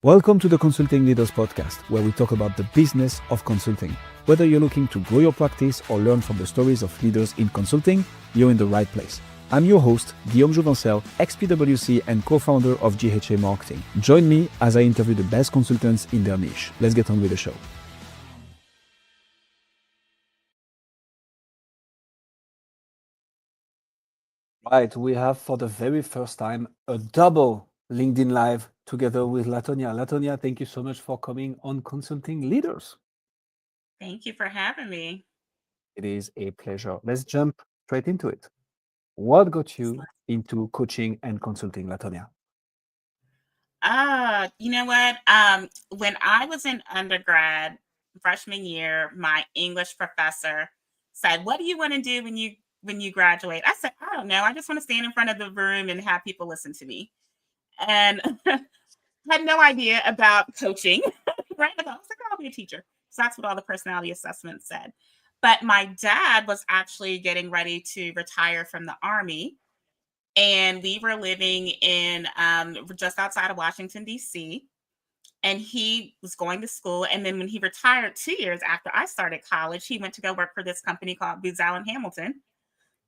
Welcome to the Consulting Leaders Podcast, where we talk about the business of consulting. Whether you're looking to grow your practice or learn from the stories of leaders in consulting, you're in the right place. I'm your host, Guillaume Jouvencel, ex-PwC and co-founder of GHA Marketing. Join me as I interview the best consultants in their niche. Let's get on with the show. Right, we have for the very first time a double LinkedIn Live together with Tonya. Tonya, thank you so much for coming on Consulting Leaders. Thank you for having me. It is a pleasure. Let's jump straight into it. What got you into coaching and consulting, Tonya? You know what? When I was in undergrad, freshman year, my English professor said, "What do you want to do when you graduate?" I said, "I don't know. I just want to stand in front of the room and have people listen to me." And had no idea about coaching. Right? I was like, "I'll be a teacher." So that's what all the personality assessments said. But my dad was actually getting ready to retire from the Army. And we were living in just outside of Washington, D.C. And he was going to school. And then when he retired 2 years after I started college, he went to go work for this company called Booz Allen Hamilton.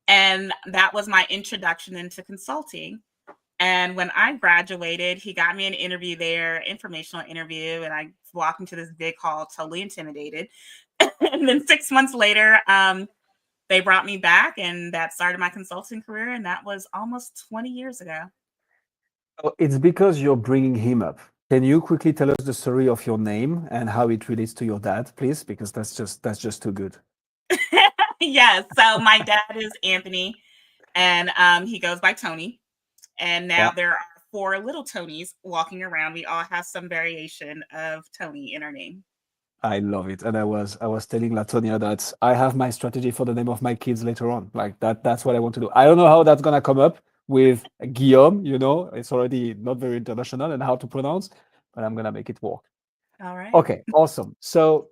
And that was my introduction into consulting. And when I graduated, he got me an interview there, informational interview. And I walked into this big hall, totally intimidated. And then 6 months later, they brought me back, and that started my consulting career. And that was almost 20 years ago. Oh, it's because you're bringing him up. Can you quickly tell us the story of your name and how it relates to your dad, please? Because that's just too good. Yes. So my dad is Anthony, and he goes by Tony. And now Yeah, there are 4 little Tonys walking around. We all have some variation of Tony in our name. I love it. And I was telling Latonia that I have my strategy for the name of my kids later on. Like that's what I want to do. I don't know how that's gonna come up with Guillaume, it's already not very international and how to pronounce, but I'm gonna make it work. All right. Okay, awesome. So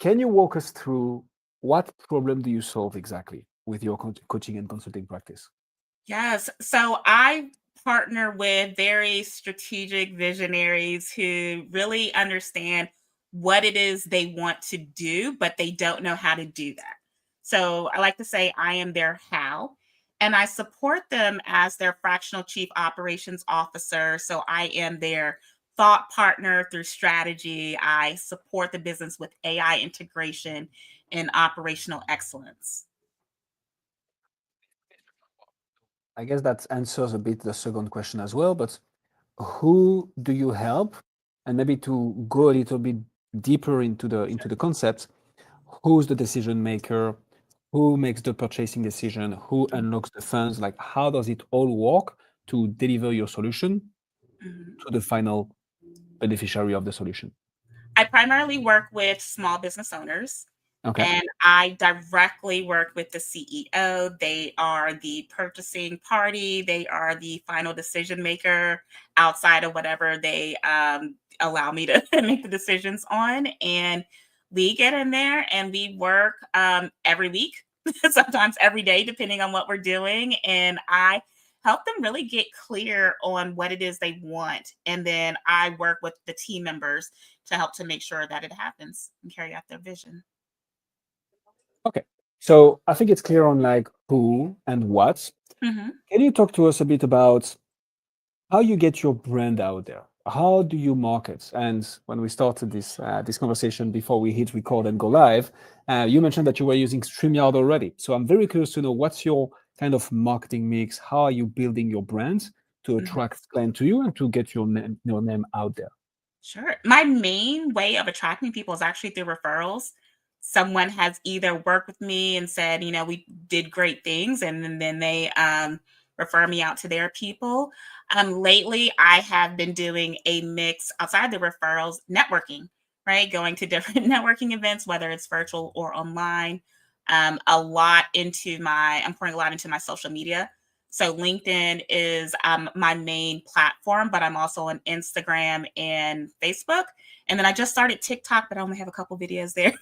can you walk us through what problem do you solve exactly with your coaching and consulting practice? Yes. So I partner with very strategic visionaries who really understand what it is they want to do, but they don't know how to do that. So I like to say I am their how, and I support them as their fractional chief operations officer. So I am their thought partner through strategy. I support the business with AI integration and operational excellence. I guess that answers a bit the second question as well, but who do you help? And maybe to go a little bit deeper into the concept, who's the decision maker? Who makes the purchasing decision? Who unlocks the funds? Like how does it all work to deliver your solution Mhm. to the final beneficiary of the solution? I primarily work with small business owners, Okay. and I directly work with the CEO. They are the purchasing party, they are the final decision maker outside of whatever they allow me to make the decisions on. And we get in there and we work every week, sometimes every day, depending on what we're doing. And I help them really get clear on what it is they want. And then I work with the team members to help to make sure that it happens and carry out their vision. Okay. So I think it's clear on like who and what. Mhm. Can you talk to us a bit about how you get your brand out there? How do you market? And when we started this conversation before we hit record and go live, you mentioned that you were using StreamYard already. So I'm very curious to know what's your kind of marketing mix. How are you building your brand to Mhm. attract clients to you and to get your name out there? Sure. My main way of attracting people is actually through referrals. Someone has either worked with me and said, we did great things, and then they refer me out to their people. Lately, I have been doing a mix outside the referrals, networking, right? Going to different networking events, whether it's virtual or online. I'm pouring a lot into my social media. So LinkedIn is my main platform, but I'm also on Instagram and Facebook. And then I just started TikTok, but I only have a couple videos there.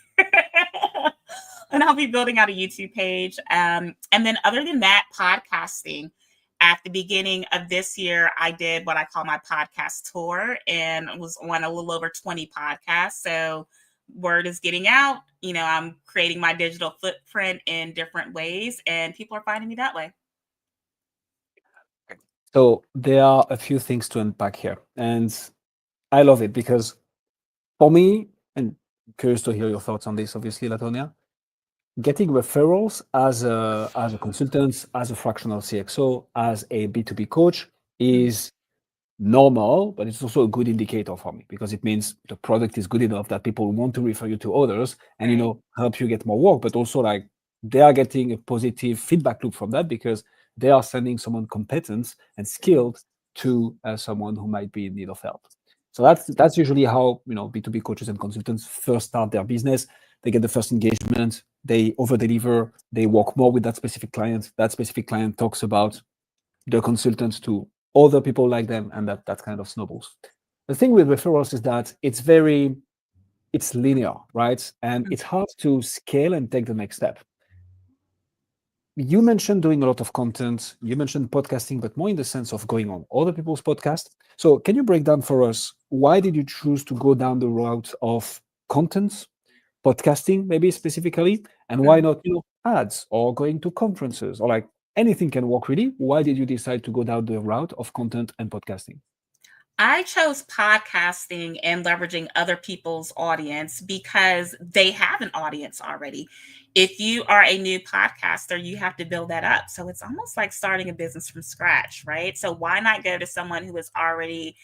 And I'll be building out a YouTube page. And then other than that, podcasting. at the beginning of this year, I did what I call my podcast tour and was on a little over 20 podcasts. So word is getting out. I'm creating my digital footprint in different ways, and people are finding me that way. So there are a few things to unpack here, and I love it because for me, and curious to hear your thoughts on this, obviously, Latonia, getting referrals as a consultant, as a fractional CXO, as a B2B coach is normal, but it's also a good indicator for me because it means the product is good enough that people want to refer you to others and Right. help you get more work, but also like they are getting a positive feedback loop from that because they are sending someone competent and skilled to someone who might be in need of help. So that's usually how B2B coaches and consultants first start their business. They get the first engagement, they over deliver, they work more with that specific client. That specific client talks about the consultants to other people like them, and that kind of snowballs. The thing with referrals is that it's linear, right? And it's hard to scale and take the next step. You mentioned doing a lot of content, you mentioned podcasting, but more in the sense of going on other people's podcasts. So can you break down for us, why did you choose to go down the route of content, podcasting maybe specifically, and why not ads or going to conferences or like anything can work really? Why did you decide to go down the route of content and podcasting? I chose podcasting and leveraging other people's audience because they have an audience already. If you are a new podcaster, you have to build that up. So it's almost like starting a business from scratch, right? So why not go to someone who has already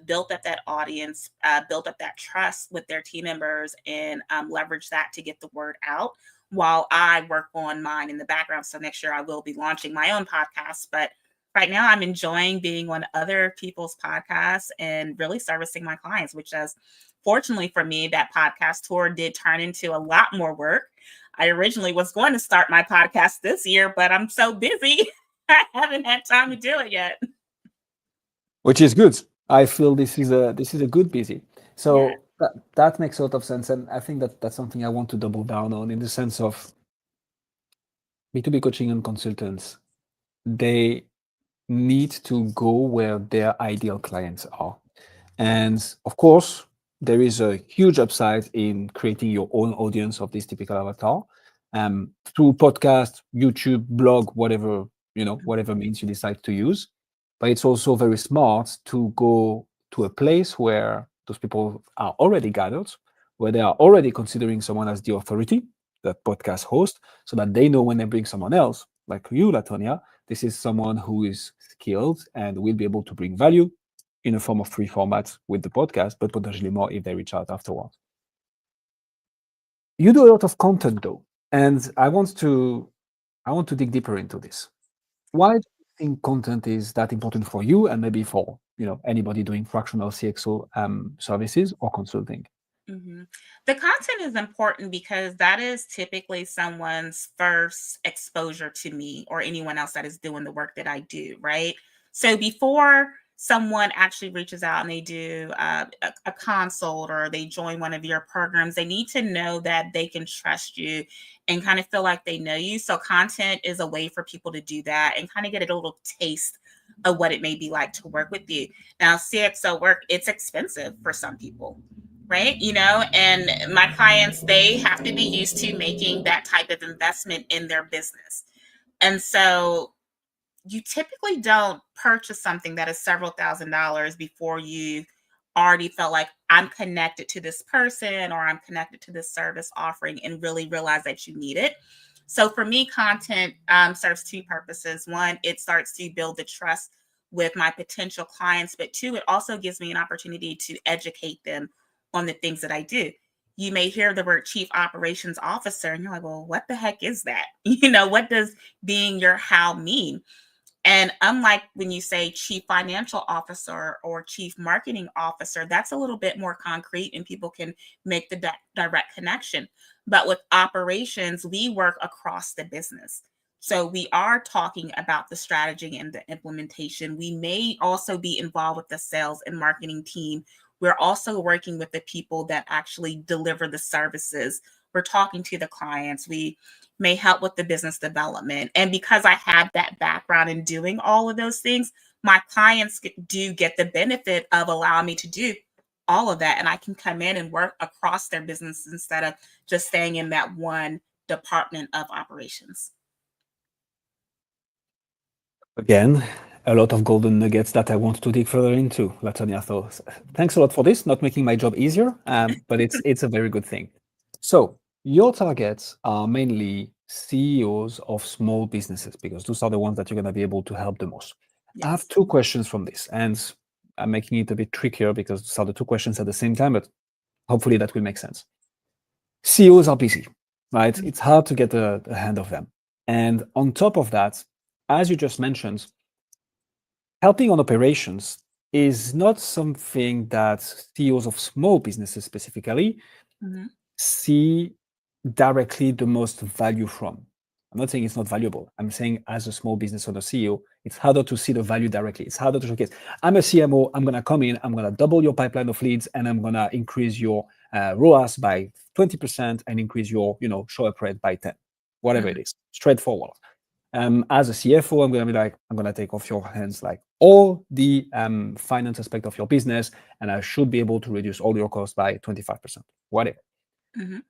built up that audience, built up that trust with their team members, and leverage that to get the word out while I work on mine in the background. So next year I will be launching my own podcast, but right now I'm enjoying being on other people's podcasts and really servicing my clients, which is fortunately for me, that podcast tour did turn into a lot more work. I originally was going to start my podcast this year, but I'm so busy. I haven't had time to do it yet. Which is good. I feel this is a good busy. Yeah. So that makes a lot of sense, and I think that's something I want to double down on in the sense of B2B coaching and consultants. They need to go where their ideal clients are. And of course, there is a huge upside in creating your own audience of this typical avatar through podcast, YouTube, blog, whatever means you decide to use. But it's also very smart to go to a place where those people are already gathered, where they are already considering someone as the authority, the podcast host, so that they know when they bring someone else, like you, Latonia, this is someone who is skilled and will be able to bring value in a form of free format with the podcast, but potentially more if they reach out afterwards. You do a lot of content though, and I want to dig deeper into this. Why do you think content is that important for you and maybe for anybody doing fractional CXO services or consulting? hmm The content is important because that is typically someone's first exposure to me or anyone else that is doing the work that I do, right? So before someone actually reaches out and they do a consult or they join one of your programs, they need to know that they can trust you and kind of feel like they know you. So content is a way for people to do that and kind of get a little taste of what it may be like to work with you. Now, CXO work, it's expensive for some people, right? And my clients, they have to be used to making that type of investment in their business. And so you typically don't purchase something that is several $1,000s before you already felt like I'm connected to this person or I'm connected to this service offering and really realize that you need it. So for me, content serves two purposes. One, it starts to build the trust with my potential clients, but two, it also gives me an opportunity to educate them on the things that I do. You may hear the word chief operations officer and you're like, well, what the heck is that? What does being your how mean? And unlike when you say chief financial officer or chief marketing officer, that's a little bit more concrete and people can make the direct connection. But with operations, we work across the business. So we are talking about the strategy and the implementation. We may also be involved with the sales and marketing team. We're also working with the people that actually deliver the services. We're talking to the clients. We may help with the business development. And because I have that background in doing all of those things, my clients do get the benefit of allowing me to do all of that. And I can come in and work across their business instead of just staying in that one department of operations. Again, a lot of golden nuggets that I want to dig further into, Latonya. So thanks a lot for this, not making my job easier, but it's a very good thing. So your targets are mainly CEOs of small businesses because those are the ones that you're going to be able to help the most. I have Yes. two questions from this, and I'm making it a bit trickier because those are the two questions at the same time, but hopefully that will make sense. CEOs are busy, right? It's hard to get a hand of them. And on top of that, as you just mentioned, helping on operations is not something that CEOs of small businesses specifically Mhm. see directly the most value from. I'm not saying it's not valuable. I'm saying as a small business owner CEO, it's harder to see the value directly. It's harder to showcase. I'm a CMO. I'm going to come in. I'm going to double your pipeline of leads, and I'm going to increase your ROAS by 20% and increase your, show up rate by 10. Whatever it Mhm. is, straightforward. As a CFO, I'm going to be like, I'm going to take off your hands like all the finance aspect of your business, and I should be able to reduce all your costs by 25%, whatever. Mhm.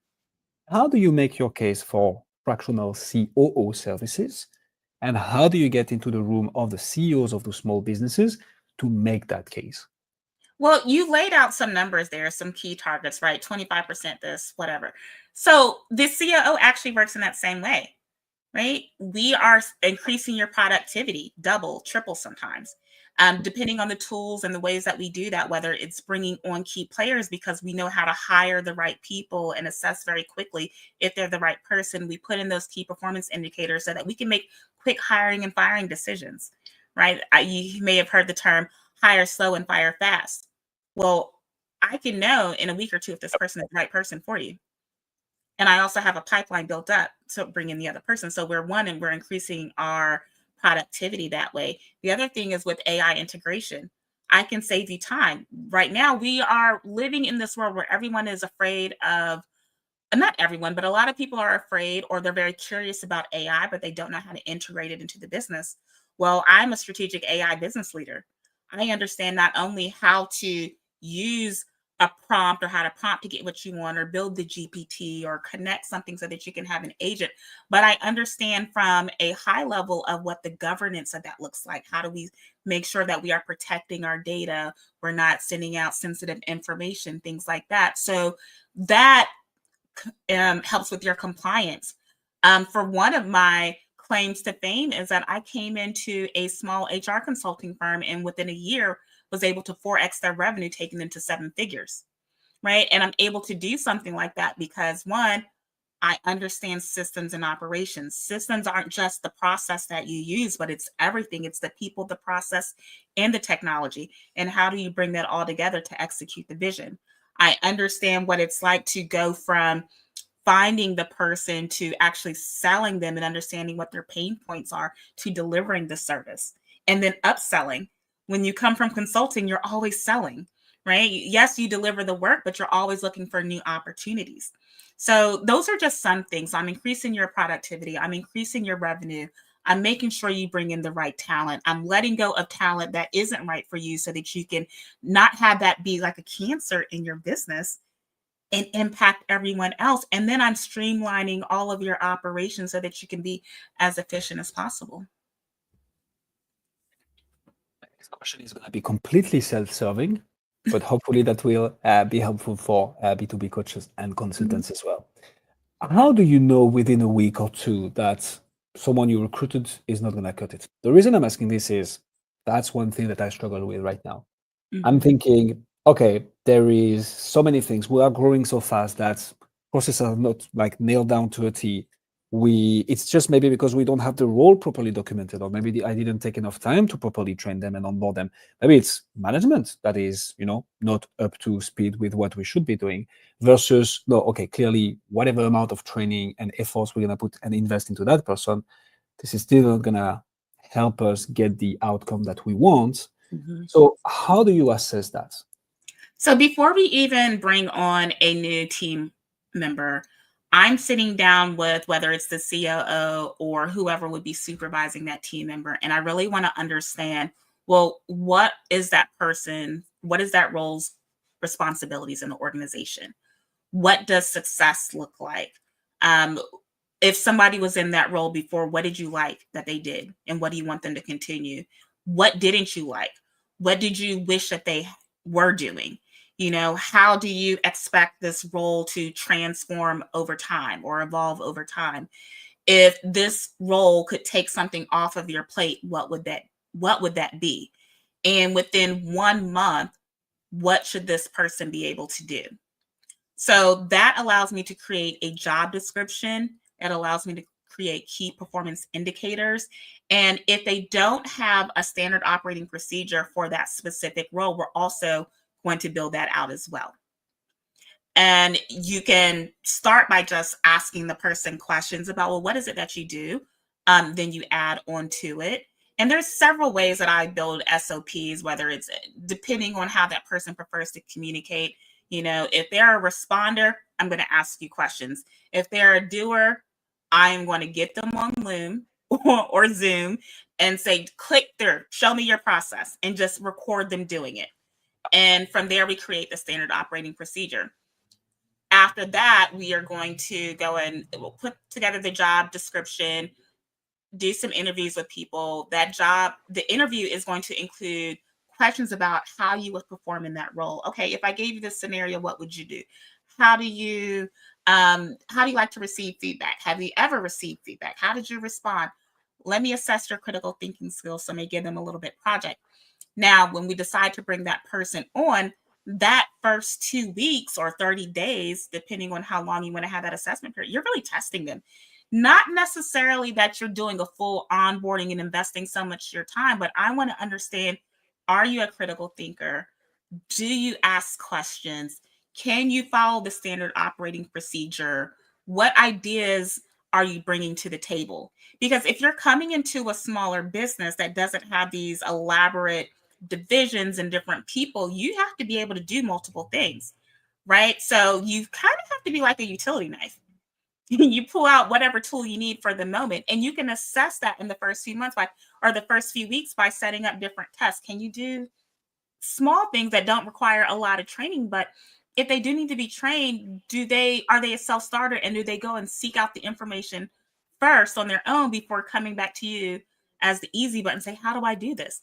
How do you make your case for fractional COO services? And how do you get into the room of the CEOs of the small businesses to make that case? Well, you laid out some numbers there, some key targets, right? 25% this, whatever. So the COO actually works in that same way, right? We are increasing your productivity, double, triple sometimes, depending on the tools and the ways that we do that, whether it's bringing on key players because we know how to hire the right people and assess very quickly if they're the right person. We put in those key performance indicators so that we can make quick hiring and firing decisions, right? You may have heard the term hire slow and fire fast. Well, I can know in a week or two if this person is the right person for you. And I also have a pipeline built up to bring in the other person. So we're one and we're increasing our productivity that way. The other thing is with AI integration, I can save you time. Right now, we are living in this world where everyone is afraid of, not everyone, but a lot of people are afraid or they're very curious about AI, but they don't know how to integrate it into the business. Well, I'm a strategic AI business leader. I understand not only how to use a prompt or how to prompt to get what you want or build the GPT or connect something so that you can have an agent, but I understand from a high level of what the governance of that looks like. How do we make sure that we are protecting our data? We're not sending out sensitive information, things like that. So that helps with your compliance. For one of my claims to fame is that I came into a small HR consulting firm and within a year was able to 4x their revenue, taking them to seven figures, right? And I'm able to do something like that because one, I understand systems and operations. Systems aren't just the process that you use, but it's everything. It's the people, the process, and the technology. And how do you bring that all together to execute the vision? I understand what it's like to go from finding the person to actually selling them and understanding what their pain points are to delivering the service and then upselling. When you come from consulting, you're always selling, right? Yes, you deliver the work, but you're always looking for new opportunities. So those are just some things. I'm increasing your productivity. I'm increasing your revenue. I'm making sure you bring in the right talent. I'm letting go of talent that isn't right for you so that you can not have that be like a cancer in your business and impact everyone else. And then I'm streamlining all of your operations so that you can be as efficient as possible. Next question is going to be completely self-serving, but hopefully that will be helpful for B2B coaches and Mhm. consultants as well. How do you know within a week or two that someone you recruited is not going to cut it? The reason I'm asking this is that's one thing that I struggle with right now. I'm Mhm. thinking, okay, there is so many things. We are growing so fast that processes are not like nailed down to a T. It's just maybe because we don't have the role properly documented, or maybe I didn't take enough time to properly train them and onboard them. Maybe it's management that is, not up to speed with what we should be doing versus no, okay, clearly whatever amount of training and efforts we're gonna put and invest into that person, this is still not gonna help us get the outcome that we want. Mhm. So how do you assess that? So before we even bring on a new team member, I'm sitting down with whether it's the COO or whoever would be supervising that team member. And I really want to understand, well, what is that person? What is that role's responsibilities in the organization? What does success look like? Um, if somebody was in that role before, what did you like that they did? And what do you want them to continue? What didn't you like? What did you wish that they were doing? How do you expect this role to transform over time or evolve over time? If this role could take something off of your plate, what would that be? And within 1 month, what should this person be able to do? So that allows me to create a job description. It allows me to create key performance indicators. And if they don't have a standard operating procedure for that specific role, we're also going to build that out as well. And you can start by just asking the person questions about, well, what is it that you do? Then you add on to it. And there's several ways that I build SOPs, whether it's depending on how that person prefers to communicate. If they're a responder, I'm going to ask you questions. If they're a doer, I'm going to get them on Loom or Zoom and say, click through, show me your process, and just record them doing it. And from there, we create the standard operating procedure. After that, we are going to go and we'll put together the job description, do some interviews with people. The interview is going to include questions about how you would perform in that role. Okay, if I gave you this scenario, what would you do? How do you like to receive feedback? Have you ever received feedback? How did you respond? Let me assess your critical thinking skills. So I may give them a little bit project. Now, when we decide to bring that person on, that first 2 weeks or 30 days, depending on how long you want to have that assessment period, you're really testing them. Not necessarily that you're doing a full onboarding and investing so much of your time, but I want to understand, are you a critical thinker? Do you ask questions? Can you follow the standard operating procedure? What ideas are you bringing to the table? Because if you're coming into a smaller business that doesn't have these elaborate divisions and different people, you have to be able to do multiple things, right? So you kind of have to be like a utility knife. You pull out whatever tool you need for the moment, and you can assess that in the first few months or the first few weeks by setting up different tests. Can you do small things that don't require a lot of training? But if they do need to be trained, are they a self-starter, and do they go and seek out the information first on their own before coming back to you as the easy button, say, how do I do this?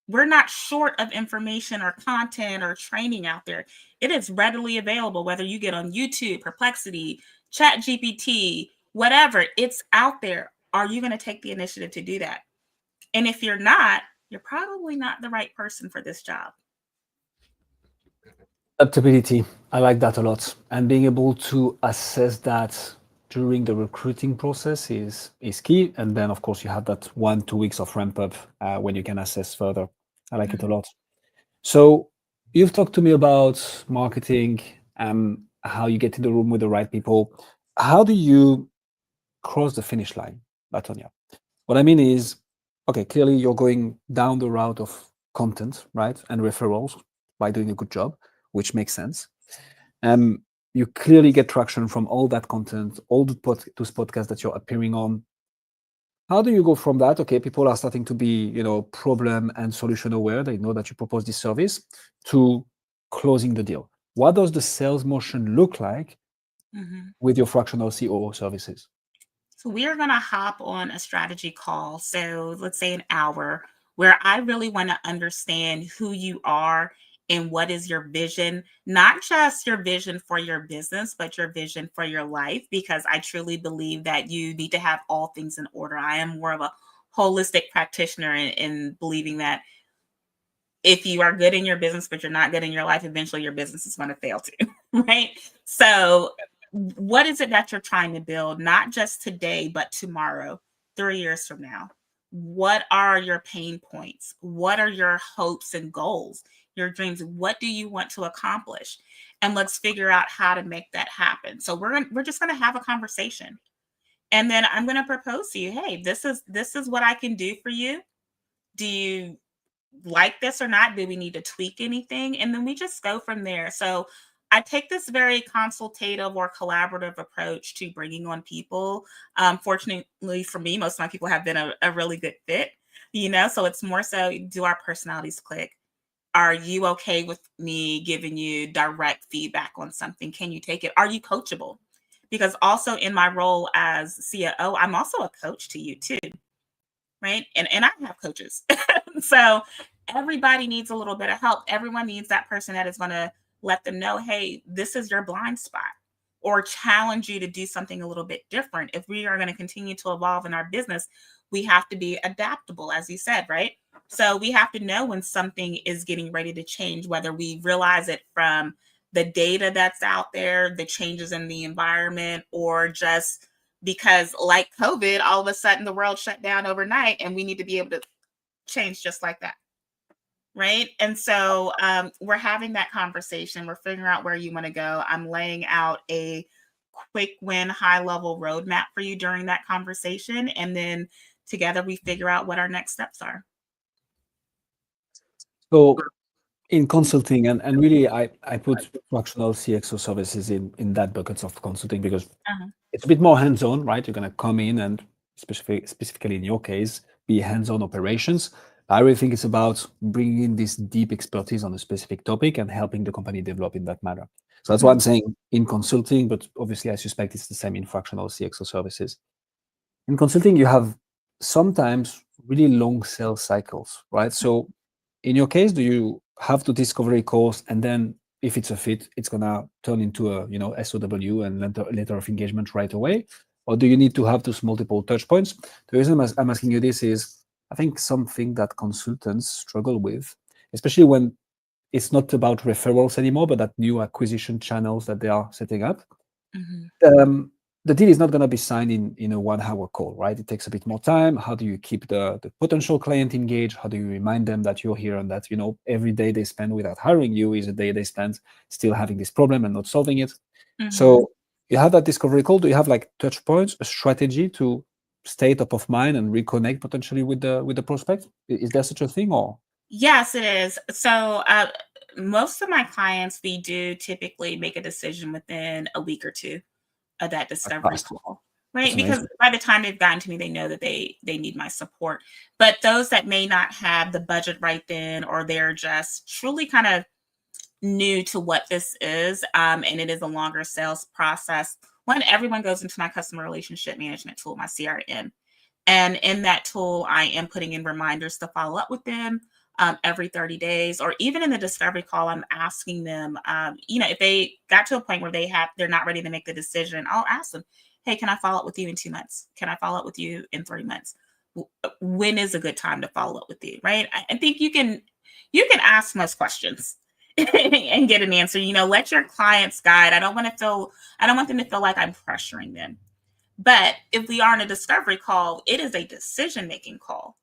We're not short of information or content or training out there. It is readily available, whether you get on YouTube, Perplexity, Chat GPT, whatever, it's out there. Are you going to take the initiative to do that? And if you're not, you're probably not the right person for this job. Adaptability. I like that a lot. And being able to assess that during the recruiting process is key. And then, of course, you have that 1-2 weeks of ramp up when you can assess further. I like it a lot. So you've talked to me about marketing, how you get in the room with the right people. How do you cross the finish line, Tonya? What I mean is, okay, clearly you're going down the route of content, right? And referrals by doing a good job, which makes sense. You clearly get traction from all that content, all those podcasts that you're appearing on. How do you go from that? Okay, people are starting to be, problem and solution aware. They know that you propose this service, to closing the deal. What does the sales motion look like with your fractional COO services? So we are going to hop on a strategy call. So let's say an hour, where I really want to understand who you are and what is your vision, not just your vision for your business, but your vision for your life, because I truly believe that you need to have all things in order. I am more of a holistic practitioner in believing that if you are good in your business, but you're not good in your life, eventually your business is going to fail too, right? So what is it that you're trying to build, not just today, but tomorrow, 3 years from now? What are your pain points? What are your hopes and goals, your dreams? What do you want to accomplish? And let's figure out how to make that happen. So we're just going to have a conversation. And then I'm going to propose to you, hey, this is what I can do for you. Do you like this or not? Do we need to tweak anything? And then we just go from there. So I take this very consultative or collaborative approach to bringing on people. Fortunately for me, most of my people have been a really good fit, so it's more so, do our personalities click? Are you okay with me giving you direct feedback on something? Can you take it? Are you coachable? Because also in my role as COO, I'm also a coach to you too, right? And I have coaches. So everybody needs a little bit of help. Everyone needs that person that is going to let them know, hey, this is your blind spot, or challenge you to do something a little bit different. If we are going to continue to evolve in our business, we have to be adaptable, as you said, right? So we have to know when something is getting ready to change, whether we realize it from the data that's out there, the changes in the environment, or just because, like COVID, all of a sudden the world shut down overnight and we need to be able to change just like that. Right. And so we're having that conversation. We're figuring out where you want to go. I'm laying out a quick win, high level roadmap for you during that conversation. And then together we figure out what our next steps are. So in consulting, and really I put fractional CXO services in that buckets of consulting because Uh-huh. it's a bit more hands-on, right? You're going to come in and specifically in your case, be hands-on operations. I really think it's about bringing in this deep expertise on a specific topic and helping the company develop in that manner. So that's why I'm saying in consulting, but obviously I suspect it's the same in fractional CXO services. In consulting, you have sometimes really long sales cycles, right? So in your case, do you have the discovery course and then if it's a fit, it's gonna turn into a SOW and letter of engagement right away? Or do you need to have those multiple touch points? The reason I'm asking you this is I think something that consultants struggle with, especially when it's not about referrals anymore, but that new acquisition channels that they are setting up. The deal is not going to be signed in a 1 hour call, right? It takes a bit more time. How do you keep the potential client engaged? How do you remind them that you're here and that every day they spend without hiring you is a day they spend still having this problem and not solving it? So you have that discovery call. Do you have like touch points, a strategy to stay top of mind and reconnect potentially with the prospect? Is there such a thing or? Yes, it is. So most of my clients, we do typically make a decision within a week or two of that discovery Fast. call, That's right? Because amazing. by the time they've gotten to me, they know that they need my support. But those that may not have the budget right then, or they're just truly kind of new to what this is, and it is a longer sales process. When everyone goes into my customer relationship management tool, my CRM, and in that tool, I am putting in reminders to follow up with them every 30 days, or even in the discovery call, I'm asking them, if they got to a point where they're not ready to make the decision, I'll ask them, hey, can I follow up with you in 2 months? Can I follow up with you in 3 months? When is a good time to follow up with you? Right. I think you can ask most questions and get an answer. Let your clients guide. I don't want them to feel like I'm pressuring them. But if we are in a discovery call, it is a decision-making call.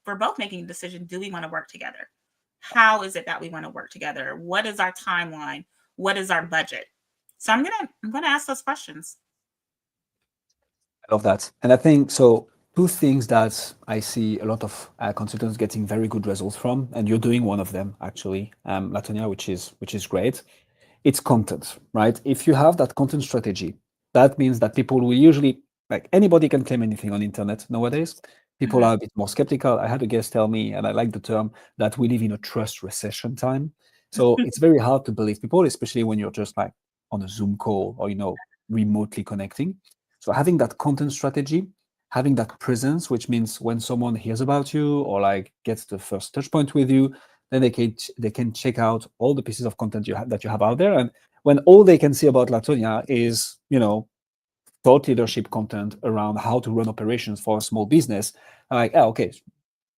We're both making a decision. Do we want to work together? How is it that we want to work together? What is our timeline? What is our budget? So I'm gonna ask those questions. I love that. And I think so. Two things that I see a lot of consultants getting very good results from, and you're doing one of them actually, Latonia, which is great. It's content, right? If you have that content strategy, that means that people will usually, like anybody can claim anything on internet nowadays. People are a bit more skeptical. I had a guest tell me, and I like the term, that we live in a trust recession time. So it's very hard to believe people, especially when you're just like on a Zoom call or remotely connecting. So having that content strategy, having that presence, which means when someone hears about you or like gets the first touch point with you, then they can check out all the pieces of content that you have out there. And when all they can see about Latonia is thought leadership content around how to run operations for a small business, I'm like, oh, okay,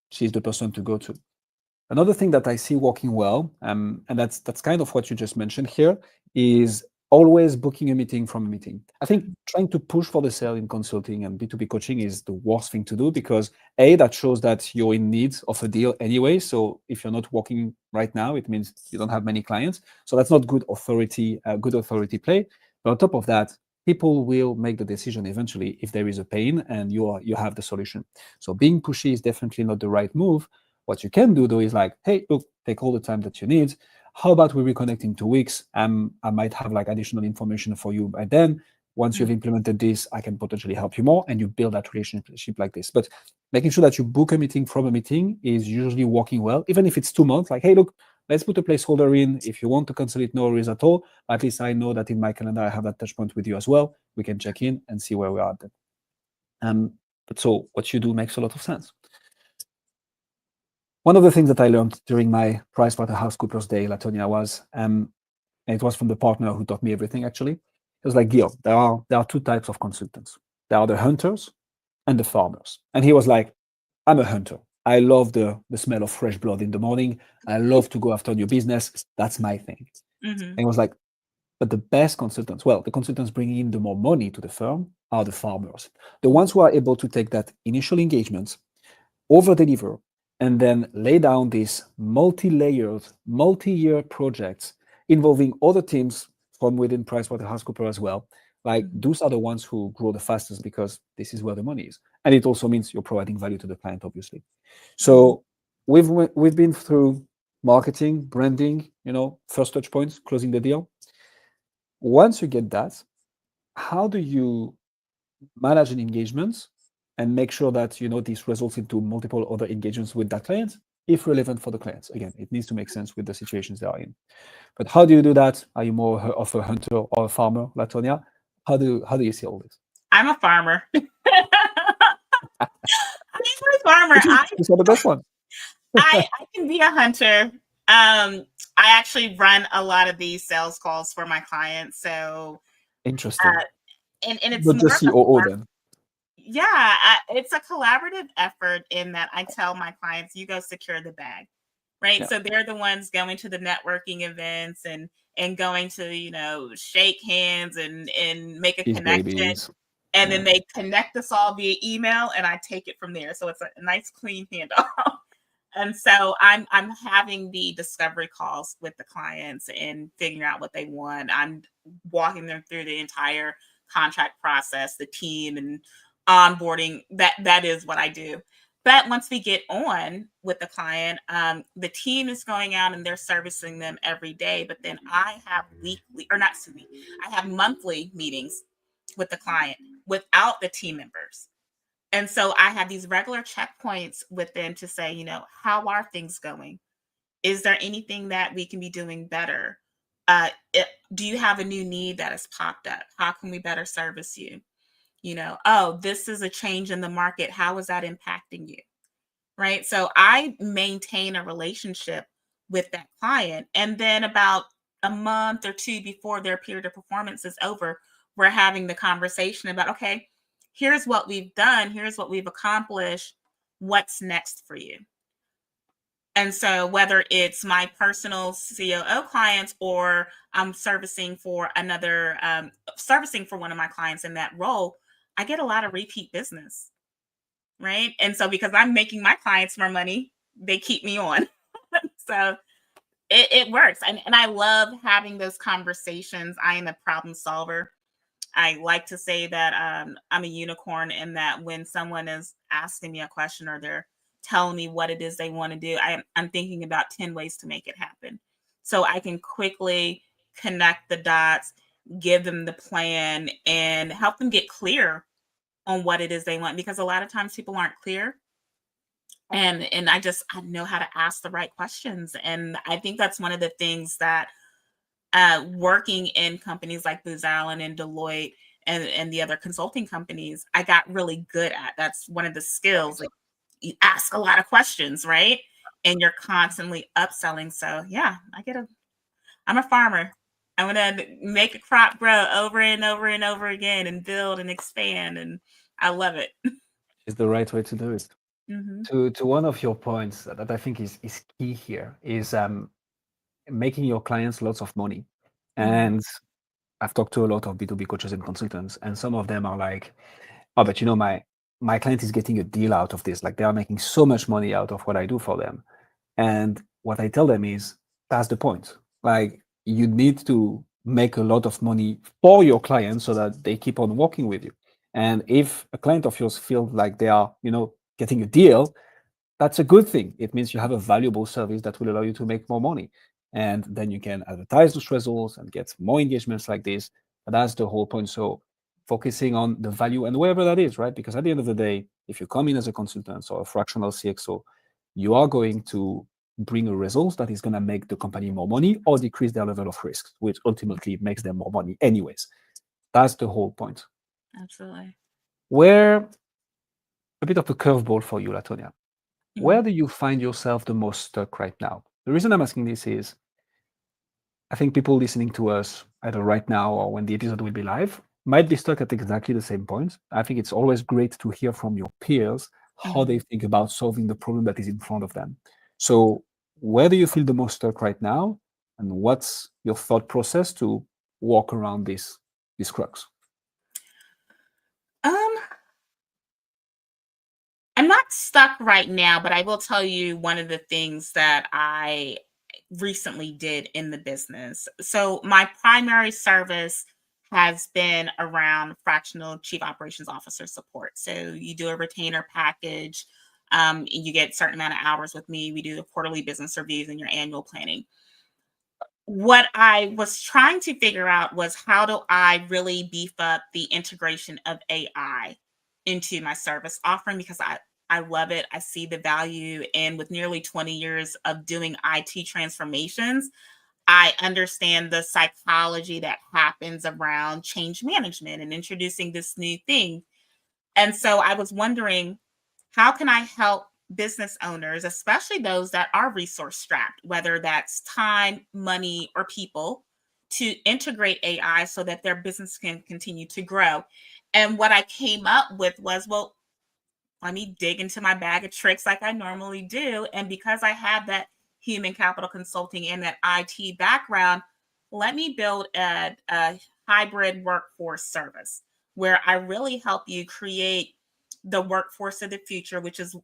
she's the person to go to. Another thing that I see working well, and that's kind of what you just mentioned here, is always booking a meeting from a meeting. I think trying to push for the sale in consulting and B2B coaching is the worst thing to do because that shows that you're in need of a deal anyway. So if you're not working right now, it means you don't have many clients. So that's not good authority play. But on top of that, people will make the decision eventually if there is a pain and you have the solution. So being pushy is definitely not the right move. What you can do though is like, hey, look, take all the time that you need. How about we reconnect in 2 weeks? I might have like additional information for you by then. Once you've Mhm. implemented this, I can potentially help you more, and you build that relationship like this. But making sure that you book a meeting from a meeting is usually working well, even if it's 2 months. Like, hey, look, let's put a placeholder in. If you want to cancel it, no worries at all. At least I know that in my calendar I have that touch point with you as well. We can check in and see where we are at then. But so what you do makes a lot of sense. One of the things that I learned during my PricewaterhouseCoopers day, Latonia, was, and it was from the partner who taught me everything actually. It was like, Guillaume, there are two types of consultants. There are the hunters and the farmers. And he was like, I'm a hunter. I love the smell of fresh blood in the morning. I love to go after new business. That's my thing. And Mhm. he was like, but the best consultants, well, the consultants bringing in the more money to the firm are the farmers, the ones who are able to take that initial engagement, over deliver, and then lay down these multi-layered, multi-year projects involving other teams from within PricewaterhouseCoopers as well. Like Mhm. those are the ones who grow the fastest because this is where the money is, and it also means you're providing value to the client, obviously. Mhm. So we've been through marketing, branding, first touch points, closing the deal. Once you get that, how do you manage an engagement and make sure that this results into multiple other engagements with that client if relevant for the clients? Again, it needs to make sense with the situations they are in. But how do you do that? Are you more of a hunter or a farmer, Latonia? How do you see all this? I'm a farmer. I'm a farmer. Which is these are the best ones. I can be a hunter. I actually run a lot of these sales calls for my clients. So, Interesting. and it's Not more just of a COO then. yeah, it's a collaborative effort in that I tell my clients, you go secure the bag, right? Yeah. So they're the ones going to the networking events and going to shake hands and make a These connection, babies. and then Yeah. they connect us all via email, and I take it from there. So it's a nice clean handoff. And so I'm having the discovery calls with the clients and figuring out what they want. I'm walking them through the entire contract process, the team and onboarding. That is what I do. But once we get on with the client, the team is going out and they're servicing them every day. But then I have weekly, or not, excuse me, I have monthly meetings with the client without the team members. And so I have these regular checkpoints with them to say, how are things going? Is there anything that we can be doing better? Do you have a new need that has popped up? How can we better service you? Oh, this is a change in the market. How is that impacting you? Right. So I maintain a relationship with that client. And then about a month or two before their period of performance is over, we're having the conversation about, okay, here's what we've done, here's what we've accomplished. What's next for you? And so whether it's my personal COO clients or I'm servicing for one of my clients in that role, I get a lot of repeat business. Right. And so because I'm making my clients more money, they keep me on. So it works. And I love having those conversations. I am a problem solver. I like to say that I'm a unicorn in that when someone is asking me a question or they're telling me what it is they want to do, I'm thinking about 10 ways to make it happen. So I can quickly connect the dots, give them the plan, and help them get clear on what it is they want. Because a lot of times people aren't clear. And I know how to ask the right questions. And I think that's one of the things that working in companies like Booz Allen and Deloitte and the other consulting companies, I got really good at. That's one of the skills. Like you ask a lot of questions, right? And you're constantly upselling. So yeah, I'm a farmer. I'm gonna make a crop grow over and over and over again and build and expand. And I love it. Is the right way to do it. Hmm. To one of your points that I think is key here is making your clients lots of money. Hmm. And I've talked to a lot of B2B coaches and consultants, and some of them are like, oh, but my client is getting a deal out of this. Like they are making so much money out of what I do for them. And what I tell them is that's the point. Like you need to make a lot of money for your clients so that they keep on working with you. And if a client of yours feels like they are, getting a deal, that's a good thing. It means you have a valuable service that will allow you to make more money. and then you can advertise those results and get more engagements like this. But that's the whole point. So focusing on the value and wherever that is, right? Because at the end of the day, if you come in as a consultant or a fractional CXO, you are going to bring a result that is going to make the company more money or decrease their level of risk, which ultimately makes them more money anyways. That's the whole point. Absolutely. Where a bit of a curveball for you, Latonia. Where Mhm. do you find yourself the most stuck right now? The reason I'm asking this is I think people listening to us either right now or when the episode will be live might be stuck at exactly the same point. I think it's always great to hear from your peers how they Mhm. think about solving the problem that is in front of them. So, where do you feel the most stuck right now? And what's your thought process to walk around this crux? Um, I'm not stuck right now, but I will tell you one of the things that I recently did in the business. So my primary service has been around fractional chief operations officer support. So you do a retainer package, and you get a certain amount of hours with me. We do the quarterly business reviews and your annual planning. What I was trying to figure out was how do I really beef up the integration of AI into my service offering because I love it. I see the value. And with nearly 20 years of doing IT transformations, I understand the psychology that happens around change management and introducing this new thing. And so I was wondering, how can I help business owners, especially those that are resource strapped, whether that's time, money, or people, to integrate AI so that their business can continue to grow? And what I came up with was, well, let me dig into my bag of tricks like I normally do. And because I have that human capital consulting and that IT background, let me build a hybrid workforce service where I really help you create the workforce of the future, which is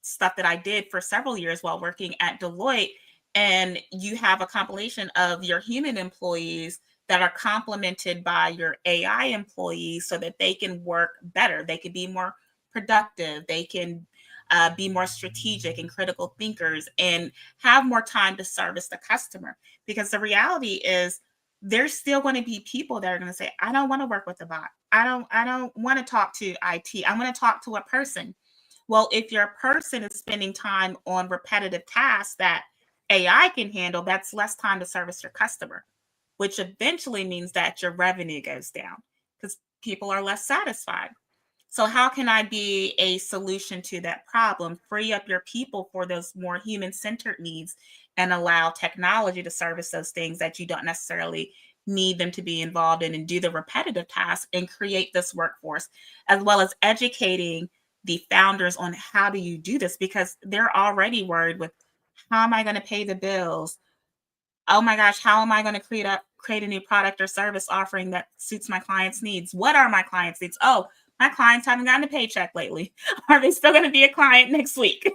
stuff that I did for several years while working at Deloitte. And you have a compilation of your human employees that are complemented by your AI employees so that they can work better. They can be more productive. They can be more strategic and critical thinkers and have more time to service the customer. Because the reality is, there's still going to be people that are going to say, I don't want to work with a bot. I don't want to talk to IT. I want to talk to a person. Well, if your person is spending time on repetitive tasks that AI can handle, that's less time to service your customer, which eventually means that your revenue goes down because people are less satisfied. So, how can I be a solution to that problem? Free up your people for those more human centered needs and allow technology to service those things that you don't necessarily need them to be involved in and do the repetitive tasks and create this workforce, as well as educating the founders on how do you do this because they're already worried with how am I going to pay the bills? Oh my gosh, how am I going to create a new product or service offering that suits my clients' needs? What are my clients' needs? Oh, my clients haven't gotten a paycheck lately. Are they still going to be a client next week?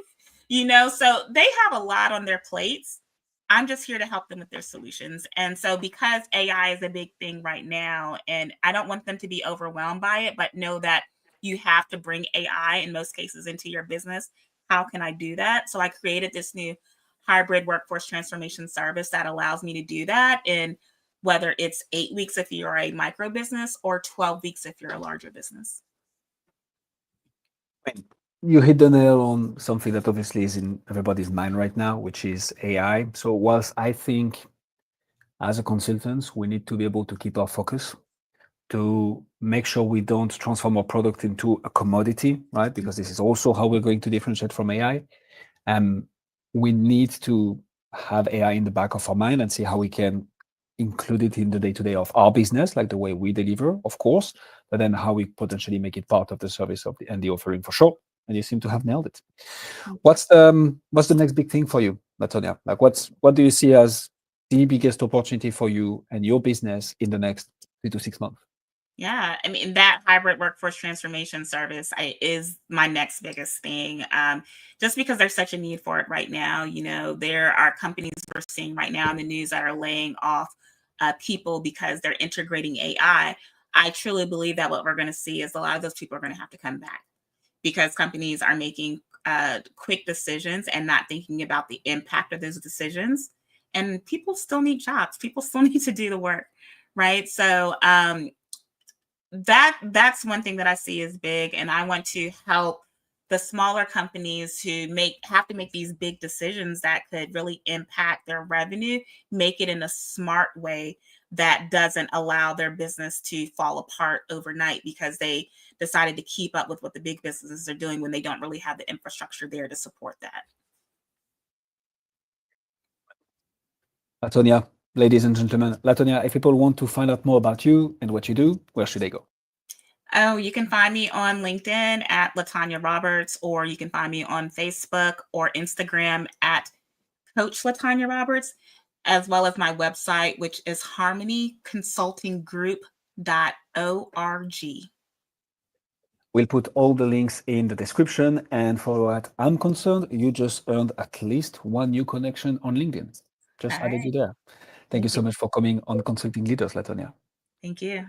So they have a lot on their plates. I'm just here to help them with their solutions. And so because AI is a big thing right now, and I don't want them to be overwhelmed by it, but know that you have to bring AI in most cases into your business. How can I do that? So I created this new hybrid workforce transformation service that allows me to do that in whether it's 8 weeks if you're a micro business or 12 weeks if you're a larger business. You hit the nail on something that obviously is in everybody's mind right now, which is AI. So, whilst I think as a consultant, we need to be able to keep our focus to make sure we don't transform our product into a commodity, right? Because this is also how we're going to differentiate from AI. Um, we need to have AI in the back of our mind and see how we can include it in the day-to-day of our business, like the way we deliver, of course, but then how we potentially make it part of the service and the offering for sure. And you seem to have nailed it. What's the next big thing for you, Latonia? Like what do you see as the biggest opportunity for you and your business in the next 3 to 6 months? Yeah, I mean that hybrid workforce transformation service is my next biggest thing. Just because there's such a need for it right now. There are companies we're seeing right now in the news that are laying off people because they're integrating AI. I truly believe that what we're going to see is a lot of those people are going to have to come back because companies are making quick decisions and not thinking about the impact of those decisions. and people still need jobs. People still need to do the work, right? So that's one thing that I see is big, and I want to help the smaller companies who have to make these big decisions that could really impact their revenue, make it in a smart way that doesn't allow their business to fall apart overnight because they decided to keep up with what the big businesses are doing when they don't really have the infrastructure there to support that. Tonya, ladies and gentlemen, Tonya, if people want to find out more about you and what you do, where should they go? Oh, you can find me on LinkedIn at Tonya Roberts, or you can find me on Facebook or Instagram at Coach Tonya Roberts, as well as my website, which is harmonyconsultinggroup.org. We'll put all the links in the description. And for what I'm concerned, you just earned at least one new connection on LinkedIn. Just All added right. you there. Thank you so much for coming on Consulting Leaders, Tonya. Thank you.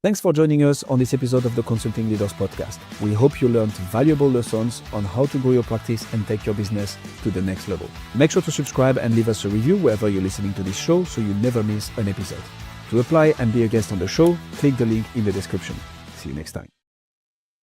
Thanks for joining us on this episode of the Consulting Leaders Podcast. We hope you learned valuable lessons on how to grow your practice and take your business to the next level. Make sure to subscribe and leave us a review wherever you're listening to this show so you never miss an episode. To apply and be a guest on the show, click the link in the description. See you next time.